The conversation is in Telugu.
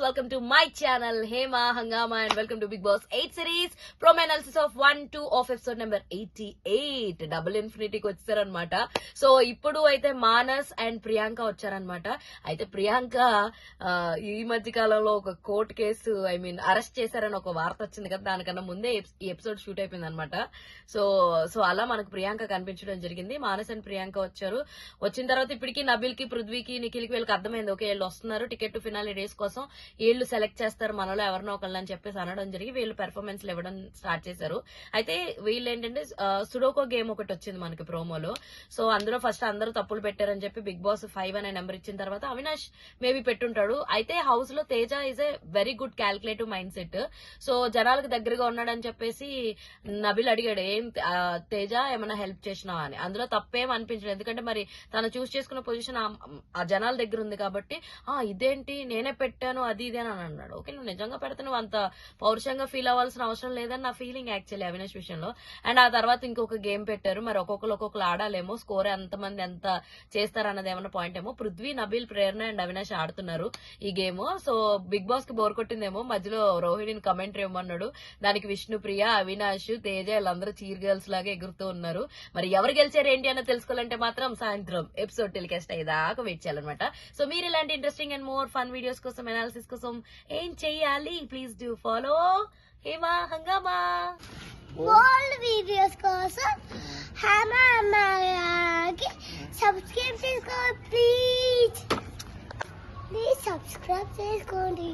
welcome to my channel Hema Hangama and welcome to Big Boss 8 series promo analysis of 1-2 of episode number 88 double infinity కి వచ్చారన్నమాట. సో ఇప్పుడు అయితే మానస్ అండ్ ప్రియాంక వచ్చారన్నమాట. అయితే ప్రియాంక ఈ మధ్య కాలంలో ఒక కోర్టు కేసు అరెస్ట్ చేశారని ఒక వార్త వచ్చింది కదా, దానికన్నా ముందే ఈ ఎపిసోడ్ షూట్ అయిపోయింది అనమాట. సో అలా మనకు ప్రియాంక కనిపించడం జరిగింది. మానస్ అండ్ ప్రియాంక వచ్చారు. వచ్చిన తర్వాత ఇప్పటికీ నబిల్ కి, పృథ్వీకి, నిఖిల్ కి వీళ్ళకి అర్థమైంది, ఓకే వీళ్ళు వస్తున్నారు టికెట్ టు ఫినాలి రేస్ కోసం, వీళ్ళు సెలెక్ట్ చేస్తారు మనలో ఎవరినో ఒకళ్ళని అని చెప్పేసి అనడం జరిగి వీళ్ళు పెర్ఫార్మెన్స్ ఇవ్వడం స్టార్ట్ చేశారు. అయితే వీళ్ళు ఏంటంటే సుడోకో గేమ్ ఒకటి వచ్చింది మనకి ప్రోమోలో. సో అందులో ఫస్ట్ అందరూ తప్పులు పెట్టారని చెప్పి బిగ్ బాస్ 5 అనే నెంబర్ ఇచ్చిన తర్వాత అవినాష్ మేబీ పెట్టుంటాడు. అయితే హౌస్ లో Teja is a very good calculative mind set. So జనాలకు దగ్గరగా ఉన్నాడని చెప్పేసి నబిల్ అడిగాడు, ఏం తేజ ఏమైనా హెల్ప్ చేసినావా అని. అందులో తప్పేం అనిపించలేదు, ఎందుకంటే మరి తను చూస్ చేసుకున్న పొజిషన్ ఆ జనాల దగ్గర ఉంది కాబట్టి ఇదేంటి నేనే పెట్టాను అది ఇది అని అన్నాడు. ఓకే నువ్వు నిజంగా పెడితే నువ్వు అంత పౌరుషంగా ఫీల్ అవ్వాల్సిన అవసరం లేదని నా ఫీలింగ్ యాక్చువల్లీ అవినాష్ విషయంలో. అండ్ ఆ తర్వాత ఇంకొక గేమ్ పెట్టారు, మరి ఒక్కొక్కరు ఆడాలేమో, స్కోర్ ఎంతమంది ఎంత చేస్తారన్నది ఏమన్నా పాయింట్ ఏమో. పృథ్వీ, నబిల్, ప్రేరణ అండ్ అవినాష్ ఆడుతున్నారు ఈ గేమ్. సో బిగ్ బాస్ కి బోర్ కొట్టిందేమో, మధ్యలో రోహిణిని కమెంటరీ ఇవ్వమన్నాడు. దానికి విష్ణుప్రియ, అవినాష్, తేజ వీళ్ళందరూ చీర్ గర్ల్స్ లాగా ఎగురుతూ ఉన్నారు. మరి ఎవరు గెలిచారు ఏంటి అన్న తెలుసుకోవాలంటే మాత్రం సాయంత్రం ఎపిసోడ్ టెలికాస్ట్ అయ్యేదాకా వెయిట్ చేయాలన్నమాట. సో మీరు ఇలాంటి interesting and more fun videos కోసం, అనాలిసిస్ కోసం ఏం చెయ్యాలి? ప్లీజ్ డూ ఫాలో హేమా హంగామా. all videos కోసం హేమా హంగామాకి సబ్స్క్రైబ్ చేసుకోండి ప్లీజ్ సబ్స్క్రైబ్ చేసుకోండి.